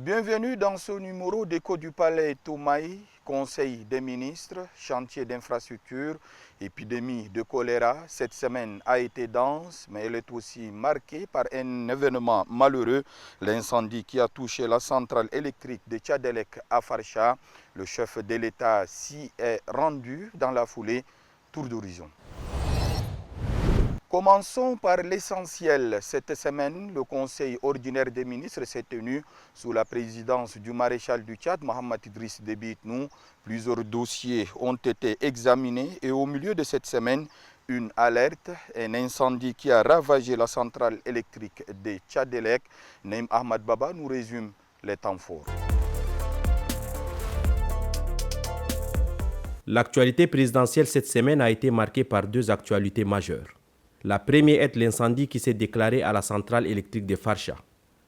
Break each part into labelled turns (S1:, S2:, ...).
S1: Bienvenue dans ce numéro d'Écho du Palais Toumaï, Conseil des ministres, chantier d'infrastructure, épidémie de choléra. Cette semaine a été dense, mais elle est aussi marquée par un événement malheureux, l'incendie qui a touché la centrale électrique de Tchadelec à Farsha. Le chef de l'État s'y est rendu dans la foulée. Tour d'horizon. Commençons par l'essentiel. Cette semaine, le Conseil ordinaire des ministres s'est tenu sous la présidence du maréchal du Tchad, Mohamed Idriss Déby Itnou. Plusieurs dossiers ont été examinés et au milieu de cette semaine, une alerte, un incendie qui a ravagé la centrale électrique de Tchadelec. Naïm Ahmad Baba nous résume les temps forts.
S2: L'actualité présidentielle cette semaine a été marquée par deux actualités majeures. La première est l'incendie qui s'est déclaré à la centrale électrique de Farsha.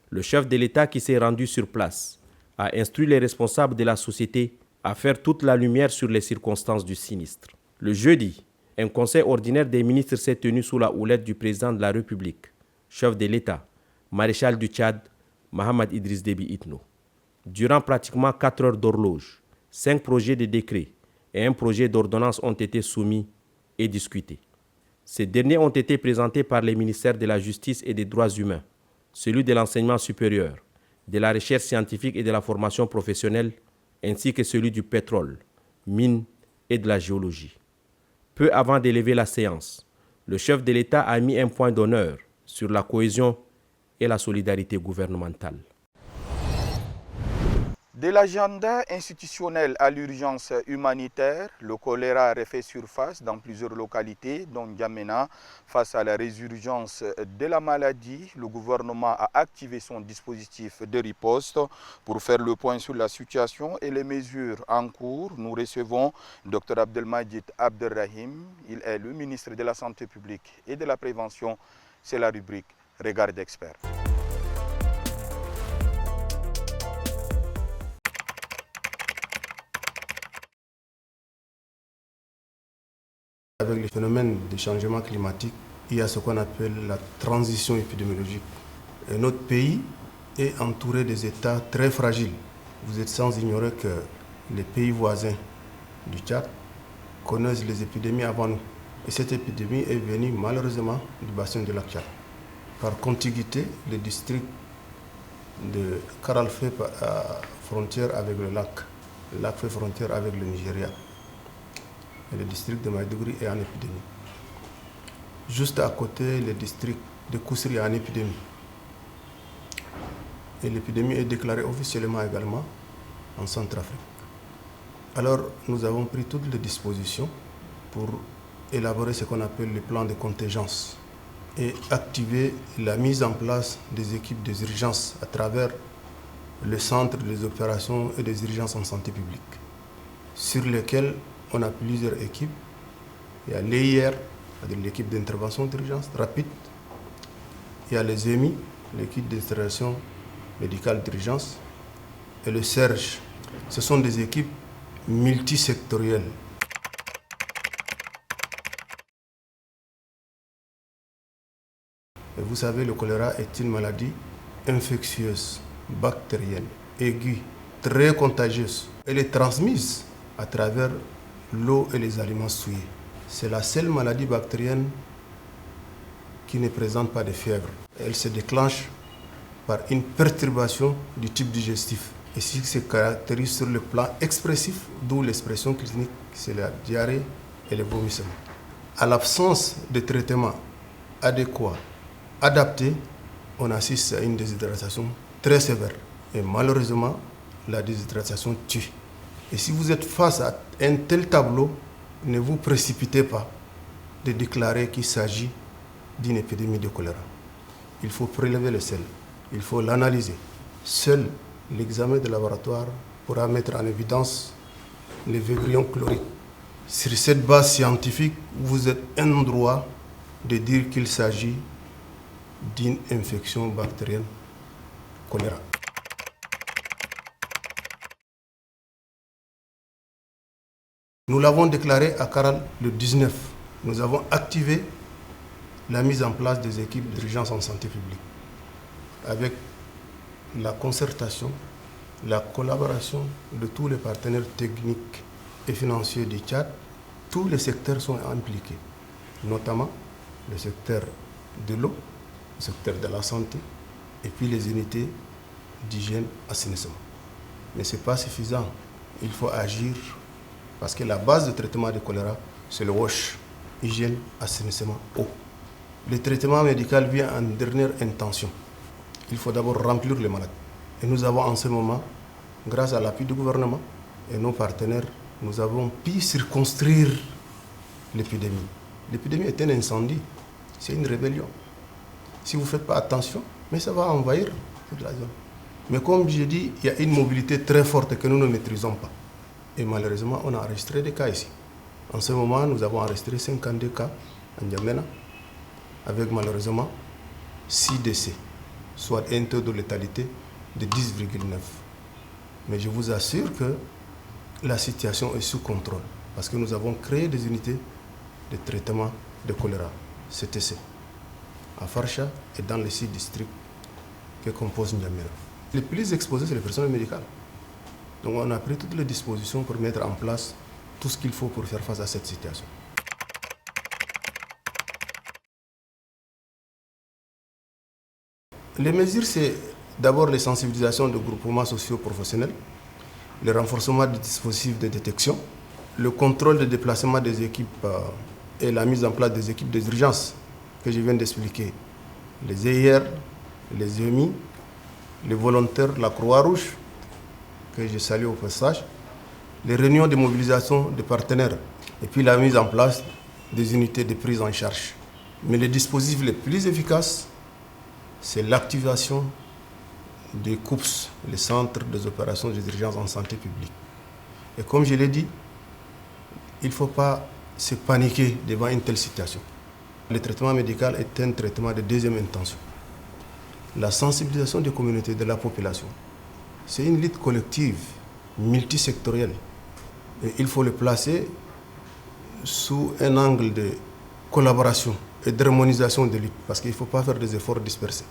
S2: Le chef de l'État qui s'est rendu sur place a instruit les responsables de la société à faire toute la lumière sur les circonstances du sinistre. Le jeudi, un conseil ordinaire des ministres s'est tenu sous la houlette du président de la République, chef de l'État, maréchal du Tchad, Mohamed Idriss Déby Itnou. Durant pratiquement 4 heures d'horloge, 5 projets de décret et un projet d'ordonnance ont été soumis et discutés. Ces derniers ont été présentés par les ministères de la Justice et des Droits humains, celui de l'enseignement supérieur, de la recherche scientifique et de la formation professionnelle, ainsi que celui du pétrole, mines et de la géologie. Peu avant d'élever la séance, le chef de l'État a mis un point d'honneur sur la cohésion et la solidarité gouvernementale.
S1: De l'agenda institutionnel à l'urgence humanitaire, le choléra refait surface dans plusieurs localités, dont N'Djamena. Face à la résurgence de la maladie, le gouvernement a activé son dispositif de riposte. Pour faire le point sur la situation et les mesures en cours, nous recevons Dr Abdelmajid Abderrahim. Il est le ministre de la Santé publique et de la Prévention. C'est la rubrique Regard d'expert.
S3: Avec le phénomène des changements climatiques, il y a ce qu'on appelle la transition épidémiologique. Et notre pays est entouré des États très fragiles. Vous êtes sans ignorer que les pays voisins du Tchad connaissent les épidémies avant nous. Et cette épidémie est venue malheureusement du bassin de lac Tchad. Par contiguïté, le district de Karal fait frontière avec le lac. Le lac fait frontière avec le Nigeria. Et le district de Maïdougouri est en épidémie. Juste à côté, le district de Kousri est en épidémie. Et l'épidémie est déclarée officiellement également en Centrafrique. Alors, nous avons pris toutes les dispositions pour élaborer ce qu'on appelle le plan de contingence et activer la mise en place des équipes des urgences à travers le centre des opérations et des urgences en santé publique, sur lesquelles on a plusieurs équipes. Il y a l'EIR, l'équipe d'intervention d'urgence rapide. Il y a les EMI, l'équipe d'intervention médicale d'urgence. Et le SERGE. Ce sont des équipes multisectorielles. Et vous savez, le choléra est une maladie infectieuse, bactérienne, aiguë, très contagieuse. Elle est transmise à travers l'eau et les aliments souillés. C'est la seule maladie bactérienne qui ne présente pas de fièvre. Elle se déclenche par une perturbation du type digestif. Et ce qui se caractérise sur le plan expressif, d'où l'expression clinique, c'est la diarrhée et le vomissement. À l'absence de traitement adéquat, adapté, on assiste à une déshydratation très sévère. Et malheureusement, la déshydratation tue. Et si vous êtes face à un tel tableau, ne vous précipitez pas de déclarer qu'il s'agit d'une épidémie de choléra. Il faut prélever le sel, il faut l'analyser. Seul l'examen de laboratoire pourra mettre en évidence les vébrillions chloriques. Sur cette base scientifique, vous êtes en droit de dire qu'il s'agit d'une infection bactérienne choléra. Nous l'avons déclaré à Karal le 19. Nous avons activé la mise en place des équipes d'urgence en santé publique avec la concertation la collaboration de tous les partenaires techniques et financiers du Tchad. Tous les secteurs sont impliqués, notamment le secteur de l'eau, le secteur de la santé et puis les unités d'hygiène assainissement. Mais ce n'est pas suffisant. Il faut agir parce que la base de traitement du choléra, c'est le WASH, hygiène, assainissement, eau. Le traitement médical vient en dernière intention. Il faut d'abord remplir les malades. Et nous avons en ce moment, grâce à l'appui du gouvernement et nos partenaires, nous avons pu circonscrire l'épidémie. L'épidémie est un incendie, c'est une rébellion. Si vous ne faites pas attention, mais ça va envahir toute la zone. Mais comme j'ai dit, il y a une mobilité très forte que nous ne maîtrisons pas. Et malheureusement, on a enregistré des cas ici. En ce moment, nous avons enregistré 52 cas en N'Djamena, avec malheureusement 6 décès, soit un taux de létalité de 10,9. Mais je vous assure que la situation est sous contrôle, parce que nous avons créé des unités de traitement de choléra, CTC, à Farsha et dans les 6 districts que compose N'Djamena. Les plus exposés, c'est les personnels médicales. Donc on a pris toutes les dispositions pour mettre en place tout ce qu'il faut pour faire face à cette situation. Les mesures, c'est d'abord les sensibilisations de groupements sociaux professionnels, le renforcement des dispositifs de détection, le contrôle des déplacements des équipes et la mise en place des équipes d'urgence que je viens d'expliquer. Les EIR, les EMI, les volontaires de la Croix-Rouge, que je salue au passage, les réunions de mobilisation des partenaires et puis la mise en place des unités de prise en charge. Mais le dispositif le plus efficace, c'est l'activation des COUPS, les centres des opérations d'urgence en santé publique. Et comme je l'ai dit, il ne faut pas se paniquer devant une telle situation. Le traitement médical est un traitement de deuxième intention. La sensibilisation des communautés, de la population, c'est une lutte collective, multisectorielle. Et il faut le placer sous un angle de collaboration et d'harmonisation des luttes, parce qu'il ne faut pas faire des efforts dispersés.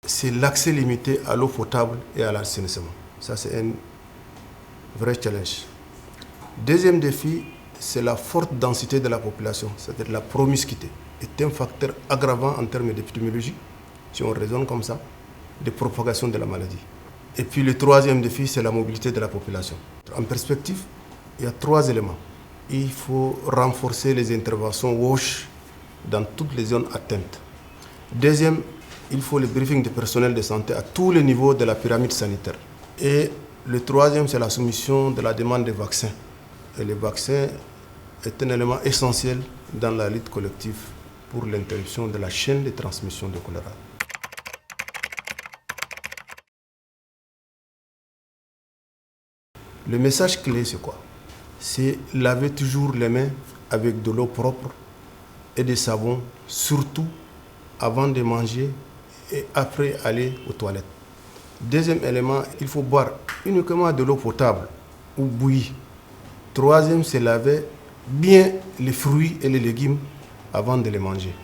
S3: C'est l'accès limité à l'eau potable et à l'assainissement. Ça, c'est un vrai challenge. Deuxième défi, c'est la forte densité de la population, c'est-à-dire la promiscuité, est un facteur aggravant en termes d'épidémiologie, si on raisonne comme ça, de propagation de la maladie. Et puis le troisième défi, c'est la mobilité de la population. En perspective, il y a 3 éléments. Il faut renforcer les interventions WASH dans toutes les zones atteintes. Deuxième, il faut le briefing du personnel de santé à tous les niveaux de la pyramide sanitaire. Et le troisième, c'est la soumission de la demande des vaccins. Et le vaccin est un élément essentiel dans la lutte collective pour l'interruption de la chaîne de transmission de choléra. Le message clé, c'est quoi? C'est laver toujours les mains avec de l'eau propre et des savons, surtout avant de manger et après aller aux toilettes. Deuxième élément, il faut boire uniquement de l'eau potable ou bouillie. Troisième, c'est laver bien les fruits et les légumes avant de les manger.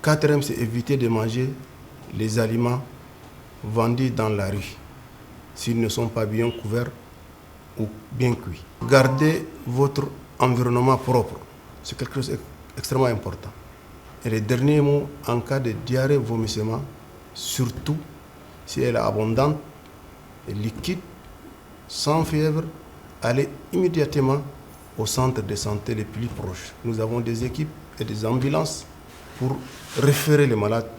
S3: Quatrième, c'est éviter de manger les aliments vendus dans la rue s'ils ne sont pas bien couverts ou bien cuits. Gardez votre environnement propre, c'est quelque chose d'extrêmement important. Et le dernier mot, en cas de diarrhée, vomissement, surtout si elle est abondante et liquide, sans fièvre, allez immédiatement au centre de santé les plus proches. Nous avons des équipes et des ambulances pour référer les malades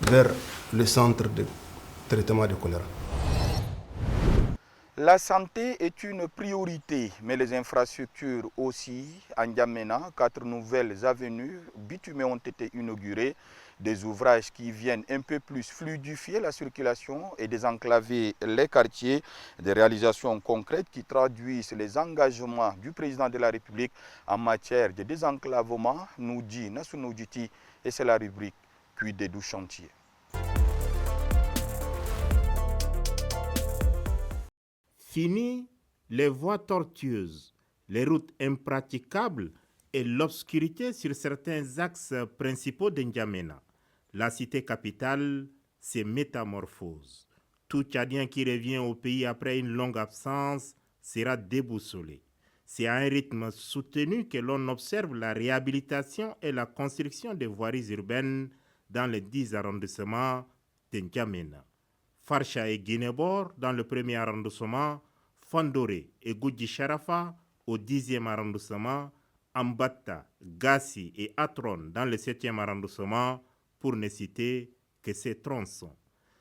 S3: vers le centre de traitement de choléra.
S1: La santé est une priorité, mais les infrastructures aussi. À N'Djamena, 4 nouvelles avenues bitumées ont été inaugurées. Des ouvrages qui viennent un peu plus fluidifier la circulation et désenclaver les quartiers. Des réalisations concrètes qui traduisent les engagements du président de la République en matière de désenclavement, nous dit Nassounou Djiti, et c'est la rubrique Cuit des 12 chantiers.
S4: Fini les voies tortueuses, les routes impraticables et l'obscurité sur certains axes principaux de N'Djamena. la cité capitale se métamorphose. Tout Tchadien qui revient au pays après une longue absence sera déboussolé. C'est à un rythme soutenu que l'on observe la réhabilitation et la construction des voiries urbaines dans les 10 arrondissements de N'Djamena. Farsha et Guinébor dans le 1er arrondissement, Fandoré et Goudji Sharafa au 10e arrondissement, Ambata, Gassi et Atron dans le 7e arrondissement, pour ne citer que ces tronçons.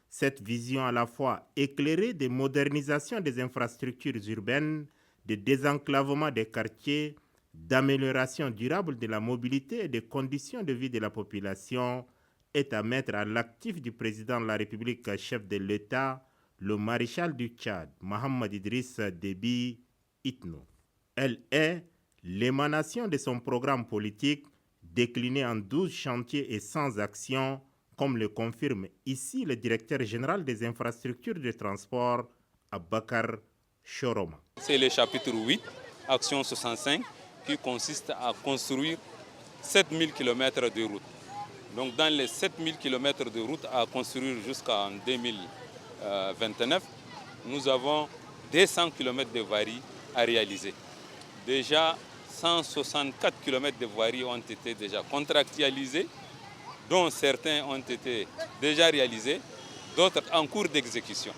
S4: Cette vision à la fois éclairée de modernisation des infrastructures urbaines, de désenclavement des quartiers, d'amélioration durable de la mobilité et des conditions de vie de la population est à mettre à l'actif du président de la République, chef de l'État, le maréchal du Tchad, Mohamed Idriss Déby Itno. Elle est l'émanation de son programme politique décliné en 12 chantiers et 100 actions, comme le confirme ici le directeur général des infrastructures de transport, Abakar Choroma.
S5: C'est le chapitre 8, action 65, qui consiste à construire 7000 km de route. Donc dans les 7000 km de route à construire jusqu'en 2029, nous avons 200 km de voiries à réaliser. Déjà 164 km de voiries ont été déjà contractualisées, dont certains ont été déjà réalisés, d'autres en cours d'exécution.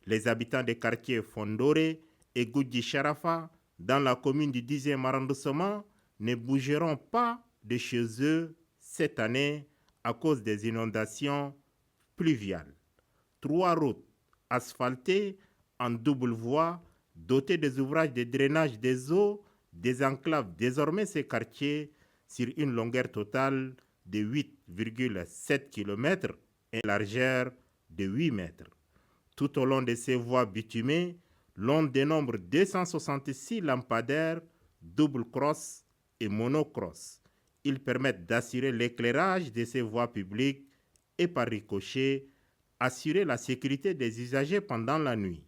S4: Les habitants des quartiers Fondoré et Goudji Sharafa, dans la commune du 10e arrondissement, ne bougeront pas de chez eux cette année à cause des inondations pluviales. 3 routes asphaltées en double voie, dotées des ouvrages de drainage des eaux, désenclavent désormais ces quartiers sur une longueur totale de 8,7 km et une largeur de 8 mètres. Tout au long de ces voies bitumées, l'on dénombre 266 lampadaires, double cross et monocross. Ils permettent d'assurer l'éclairage de ces voies publiques et par ricochet, assurer la sécurité des usagers pendant la nuit.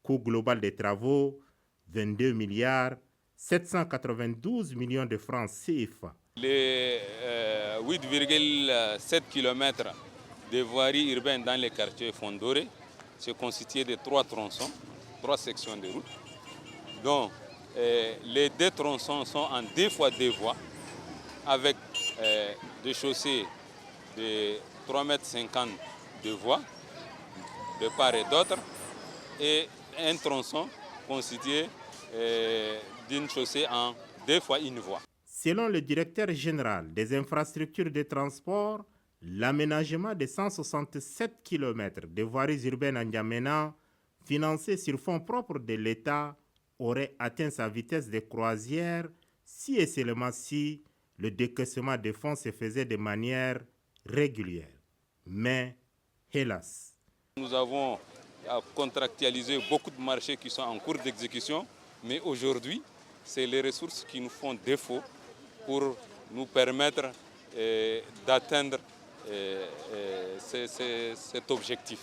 S4: Coût global des travaux, 22 milliards 792 millions de francs CFA.
S5: Les 8,7 km de voiries urbaines dans les quartiers Fondoré se constituent de 3 tronçons, 3 sections de route. Donc les 2 tronçons sont en 2 fois 2 voies avec des chaussées de 3,50 m de voies de part et d'autre et un tronçon constitué d'une chaussée en 2 fois 1 voie.
S4: Selon le directeur général des infrastructures de transport, l'aménagement de 167 km de voiries urbaines en N'Djamena, financé sur fonds propres de l'État, aurait atteint sa vitesse de croisière si et seulement si le décaissement des fonds se faisait de manière régulière. Mais, hélas,
S5: nous avons contractualisé beaucoup de marchés qui sont en cours d'exécution, mais aujourd'hui, c'est les ressources qui nous font défaut pour nous permettre d'atteindre cet objectif.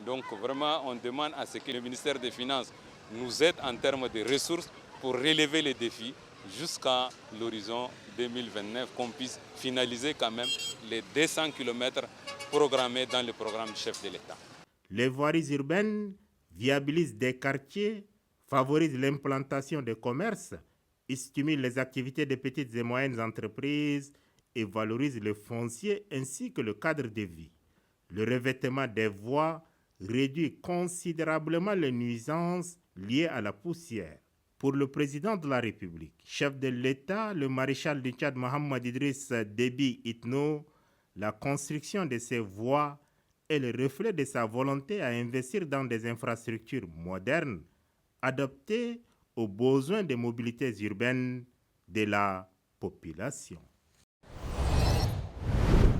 S5: Donc vraiment, on demande à ce que le ministère des Finances nous aide en termes de ressources pour relever les défis jusqu'à l'horizon 2029, qu'on puisse finaliser quand même les 200 km programmés dans le programme du chef de l'État.
S4: Les voiries urbaines viabilisent des quartiers, favorisent l'implantation des commerces, stimulent les activités des petites et moyennes entreprises et valorisent le foncier ainsi que le cadre de vie. Le revêtement des voies réduit considérablement les nuisances liées à la poussière. Pour le président de la République, chef de l'État, le maréchal du Tchad Mohamed Idriss Déby Itno, la construction de ces voies est le reflet de sa volonté à investir dans des infrastructures modernes, adaptées aux besoins de mobilités urbaines de la population.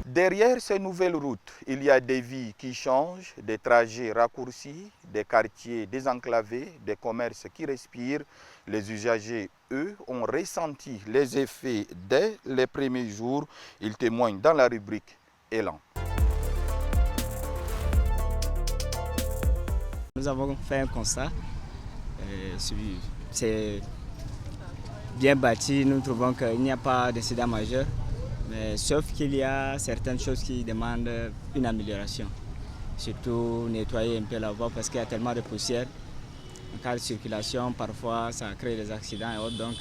S1: Derrière ces nouvelles routes, il y a des vies qui changent, des trajets raccourcis, des quartiers désenclavés, des commerces qui respirent. Les usagers, eux, ont ressenti les effets dès les premiers jours. Ils témoignent dans la rubrique Élan.
S6: Nous avons fait un constat. C'est bien bâti. Nous trouvons qu'il n'y a pas d'incident majeur. Mais sauf qu'il y a certaines choses qui demandent une amélioration. Surtout nettoyer un peu la voie parce qu'il y a tellement de poussière. En cas de circulation, parfois ça crée des accidents et autres, donc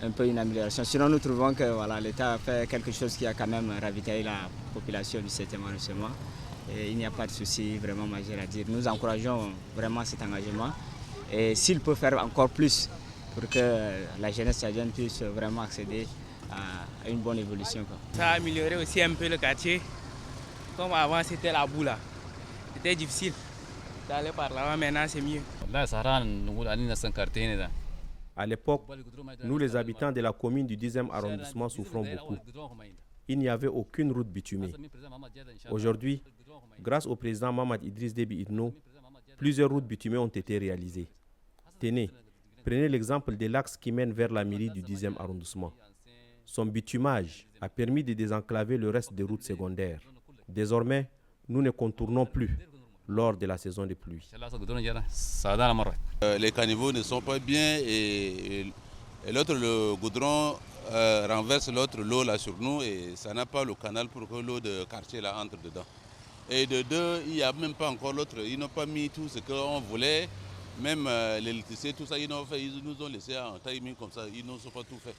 S6: un peu une amélioration. Sinon, nous trouvons que voilà, l'État a fait quelque chose qui a quand même ravitaillé la population du 7e arrondissement. Et il n'y a pas de souci vraiment majeur à dire. Nous encourageons vraiment cet engagement. Et s'il peut faire encore plus pour que la jeunesse tchadienne puisse vraiment accéder à une bonne évolution.
S7: Ça a amélioré aussi un peu le quartier. Comme avant, c'était la boue là. C'était difficile d'aller par là-bas, maintenant c'est mieux.
S2: À l'époque, nous les habitants de la commune du 10e arrondissement souffrons beaucoup. Il n'y avait aucune route bitumée. Aujourd'hui, grâce au président Mamad Idriss Déby Itno, plusieurs routes bitumées ont été réalisées. Tenez, prenez l'exemple de l'axe qui mène vers la mairie du 10e arrondissement. Son bitumage a permis de désenclaver le reste des routes secondaires. Désormais, nous ne contournons plus lors de la saison des pluies.
S8: Les caniveaux ne sont pas bien et l'autre, le goudron, renverse l'eau là sur nous et ça n'a pas le canal pour que l'eau de quartier là entre dedans. Et de deux, il n'y a même pas encore l'autre. Ils n'ont pas mis tout ce qu'on voulait. Même l'électricité, tout ça, ils nous ont laissé en timing comme ça. Ils n'ont pas tout fait.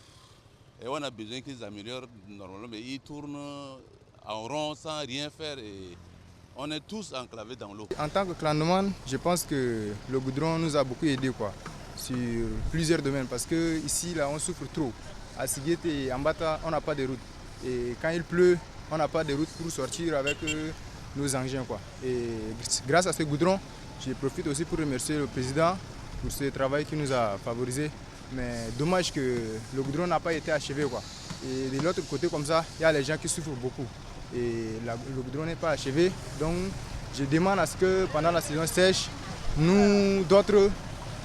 S8: Et on a besoin qu'ils améliorent normalement. Mais ils tournent en rond sans rien faire. Et on est tous enclavés dans l'eau.
S9: En tant que clanman, je pense que le goudron nous a beaucoup aidé sur plusieurs domaines. Parce qu'ici, là, on souffre trop. À Siguete et en Bata, on n'a pas de route. Et quand il pleut, on n'a pas de route pour sortir avec nos engins. Et grâce à ce goudron, je profite aussi pour remercier le président pour ce travail qui nous a favorisé. Mais dommage que le goudron n'a pas été achevé. Et de l'autre côté, comme ça, il y a les gens qui souffrent beaucoup. Et le goudron n'est pas achevé. Donc, je demande à ce que pendant la saison sèche, nous, d'autres,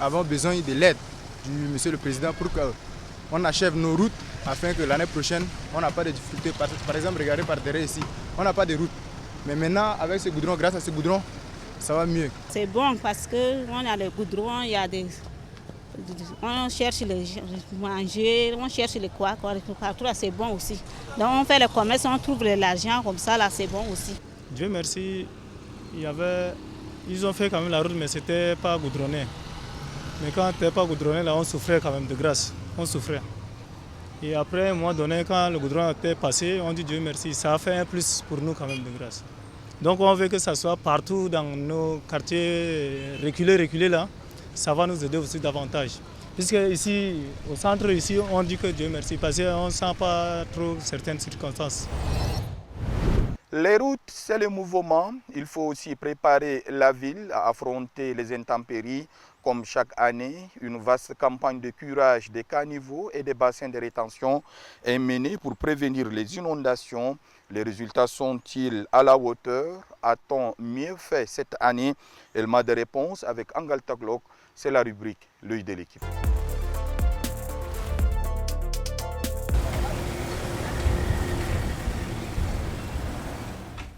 S9: avons besoin de l'aide du monsieur le président pour qu'on achève nos routes afin que l'année prochaine, on n'a pas de difficultés. Par exemple, regardez par derrière ici, on n'a pas de route. Mais maintenant, avec ce goudron, grâce à ce goudron, ça va mieux.
S10: C'est bon parce qu'on a le goudron, il y a on cherche le manger, on cherche le quoi, partout là c'est bon aussi. Donc on fait le commerce, on trouve de l'argent comme ça là, c'est bon aussi.
S11: Dieu merci, ils ont fait quand même la route mais c'était pas goudronné. Mais quand c'était pas goudronné là, on souffrait quand même de grâce, on souffrait. Et après, à un moment donné, quand le goudron était passé, on dit Dieu merci, ça a fait un plus pour nous quand même de grâce. Donc on veut que ça soit partout dans nos quartiers reculés là. Ça va nous aider aussi davantage. Puisque ici, au centre, ici, on dit que Dieu merci, parce qu'on ne sent pas trop certaines circonstances.
S1: Les routes, c'est le mouvement. Il faut aussi préparer la ville à affronter les intempéries. Comme chaque année, une vaste campagne de curage des caniveaux et des bassins de rétention est menée pour prévenir les inondations. Les résultats sont-ils à la hauteur? A-t-on mieux fait cette année? Elma de réponse avec Angal Taglok. C'est la rubrique L'œil de l'équipe.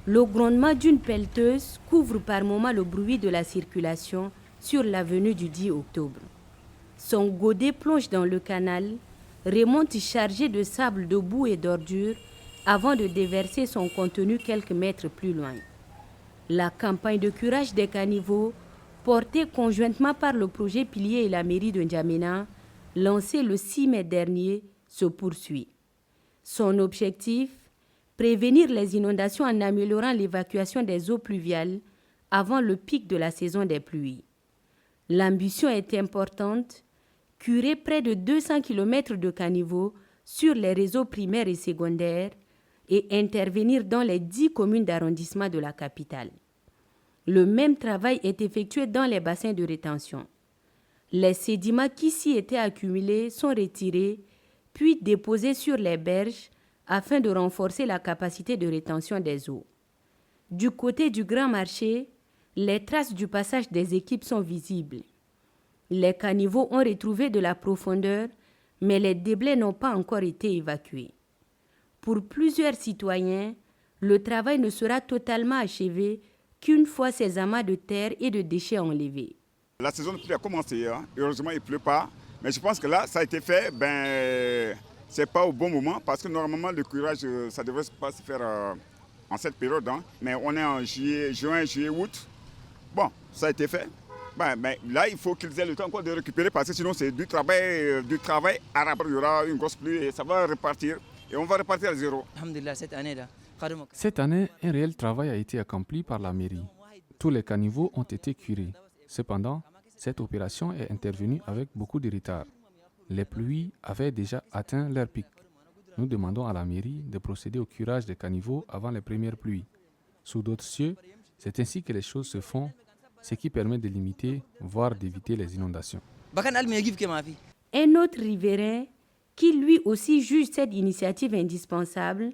S12: Le grondement d'une pelleteuse couvre par moments le bruit de la circulation sur l'avenue du 10 octobre. Son godet plonge dans le canal, remonte chargé de sable, de boue et d'ordures avant de déverser son contenu quelques mètres plus loin. La campagne de curage des caniveaux, portée conjointement par le projet Pilier et la mairie de N'Djamena, lancée le 6 mai dernier, se poursuit. Son objectif, prévenir les inondations en améliorant l'évacuation des eaux pluviales avant le pic de la saison des pluies. L'ambition est importante, curer près de 200 km de caniveaux sur les réseaux primaires et secondaires et intervenir dans les 10 communes d'arrondissement de la capitale. Le même travail est effectué dans les bassins de rétention. Les sédiments qui s'y étaient accumulés sont retirés, puis déposés sur les berges afin de renforcer la capacité de rétention des eaux. Du côté du Grand Marché, les traces du passage des équipes sont visibles. Les caniveaux ont retrouvé de la profondeur, mais les déblais n'ont pas encore été évacués. Pour plusieurs citoyens, le travail ne sera totalement achevé qu'une fois ces amas de terre et de déchets enlevés.
S13: La saison de pluie a commencé, heureusement il ne pleut pas, mais je pense que là ça a été fait ce n'est pas au bon moment parce que normalement le curage, ça ne devrait pas se faire en cette période. Hein. Mais on est en juin, juillet, août. Bon, ça a été fait. Mais là, il faut qu'ils aient le temps encore de récupérer parce que sinon c'est du travail arabe. Il y aura une grosse pluie et ça va repartir. Et on va repartir à zéro.
S14: Cette année, un réel travail a été accompli par la mairie. Tous les caniveaux ont été curés. Cependant, cette opération est intervenue avec beaucoup de retard. Les pluies avaient déjà atteint leur pic. Nous demandons à la mairie de procéder au curage des caniveaux avant les premières pluies. Sous d'autres cieux, c'est ainsi que les choses se font, ce qui permet de limiter, voire d'éviter les inondations.
S12: Un autre riverain, qui lui aussi juge cette initiative indispensable,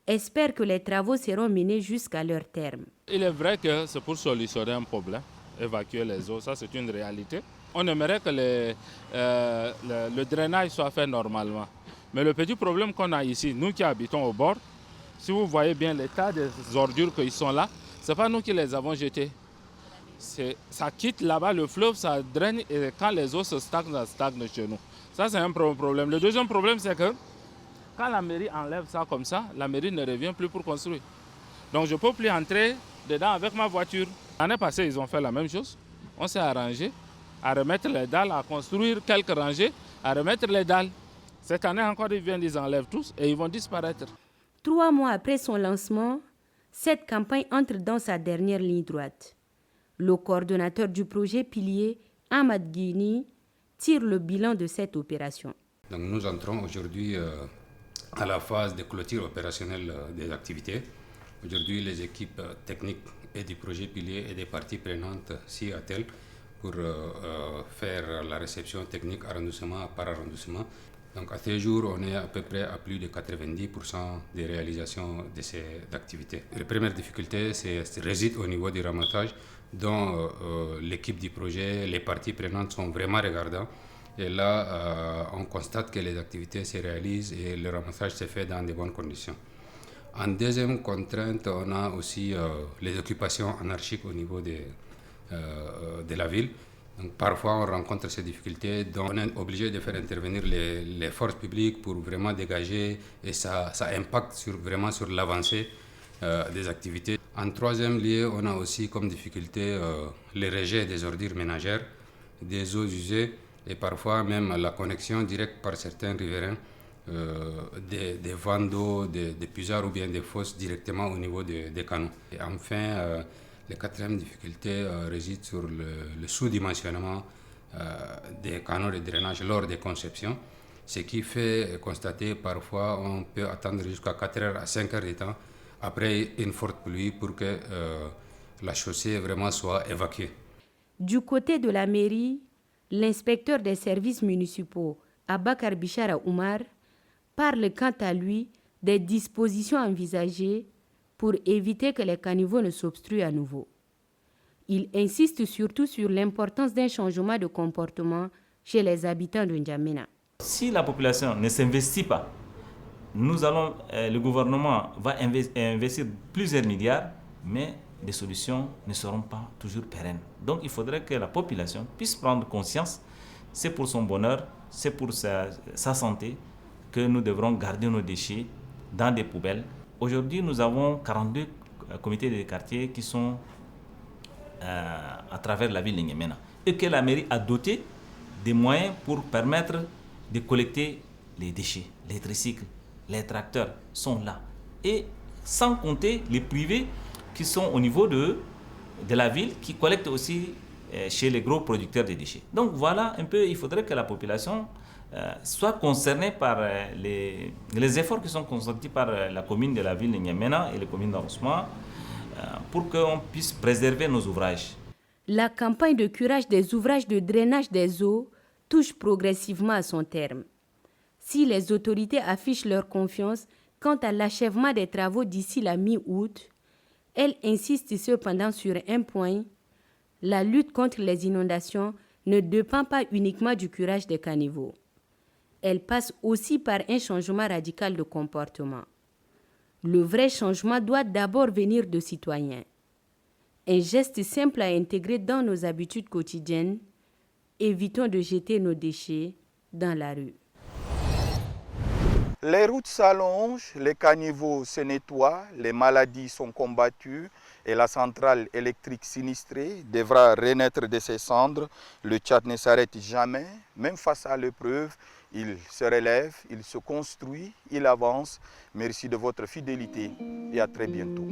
S12: espère que les travaux seront menés jusqu'à leur terme.
S15: Il est vrai que c'est pour solutionner un problème, évacuer les eaux, ça c'est une réalité. On aimerait que le drainage soit fait normalement. Mais le petit problème qu'on a ici, nous qui habitons au bord, si vous voyez bien l'état des ordures qui sont là, ce n'est pas nous qui les avons jetées. Ça quitte là-bas le fleuve, ça draine et quand les eaux se stagnent, ça stagne chez nous. Ça c'est un problème. Le deuxième problème c'est que quand la mairie enlève ça comme ça, la mairie ne revient plus pour construire. Donc je ne peux plus entrer dedans avec ma voiture. L'année passée, ils ont fait la même chose. On s'est arrangé à remettre les dalles, à construire quelques rangées, à remettre les dalles. Cette année encore, ils viennent, ils enlèvent tous et ils vont disparaître.
S12: 3 mois après son lancement, cette campagne entre dans sa dernière ligne droite. Le coordonnateur du projet Pilier, Ahmad Guini, tire le bilan de cette opération.
S16: Donc nous entrons aujourd'hui à la phase de clôture opérationnelle des activités. Aujourd'hui, les équipes techniques et du projet Pilier et des parties prenantes s'y attellent pour faire la réception technique arrondissement par arrondissement. Donc à ce jour, on est à peu près à plus de 90% des réalisations de ces activités. Les premières difficultés résident au niveau du ramassage, dont l'équipe du projet, les parties prenantes sont vraiment regardants. Et là, on constate que les activités se réalisent et le ramassage se fait dans de bonnes conditions. En deuxième contrainte, on a aussi les occupations anarchiques au niveau de la ville. Donc, parfois, on rencontre ces difficultés, donc on est obligé de faire intervenir les forces publiques pour vraiment dégager et ça impacte vraiment sur l'avancée des activités. En troisième lieu, on a aussi comme difficulté les rejets des ordures ménagères, des eaux usées et parfois même la connexion directe par certains riverains des vannes d'eau, des puisards ou bien des fosses directement au niveau des canaux. Et enfin, la quatrième difficulté réside sur le sous-dimensionnement des canaux de drainage lors des conceptions, ce qui fait constater parfois on peut attendre jusqu'à 4 heures à 5 heures de temps après une forte pluie pour que la chaussée vraiment soit évacuée.
S12: Du côté de la mairie, l'inspecteur des services municipaux, Abakar Bichara Oumar, parle quant à lui des dispositions envisagées pour éviter que les caniveaux ne s'obstruent à nouveau. Il insiste surtout sur l'importance d'un changement de comportement chez les habitants de N'Djamena.
S17: Si la population ne s'investit pas, le gouvernement va investir plusieurs milliards, mais les solutions ne seront pas toujours pérennes. Donc il faudrait que la population puisse prendre conscience, c'est pour son bonheur, c'est pour sa santé, que nous devrons garder nos déchets dans des poubelles. Aujourd'hui, nous avons 42 comités de quartier qui sont à travers la ville de N'Djamena et que la mairie a doté des moyens pour permettre de collecter les déchets, les tricycles, les tracteurs sont là. Et sans compter les privés qui sont au niveau de la ville qui collectent aussi chez les gros producteurs de déchets. Donc voilà un peu, il faudrait que la population soit concernée par les efforts qui sont consentis par la commune de la ville de N'Djamena et les communes d'arrondissement pour qu'on puisse préserver nos ouvrages.
S12: La campagne de curage des ouvrages de drainage des eaux touche progressivement à son terme. Si les autorités affichent leur confiance quant à l'achèvement des travaux d'ici la mi-août, elles insistent cependant sur un point: la lutte contre les inondations ne dépend pas uniquement du curage des caniveaux. Elle passe aussi par un changement radical de comportement. Le vrai changement doit d'abord venir de citoyens. Un geste simple à intégrer dans nos habitudes quotidiennes: évitons de jeter nos déchets dans la rue.
S1: Les routes s'allongent, les caniveaux se nettoient, les maladies sont combattues et la centrale électrique sinistrée devra renaître de ses cendres. Le Tchad ne s'arrête jamais, même face à l'épreuve. Il se relève, il se construit, il avance. Merci de votre fidélité et à très bientôt.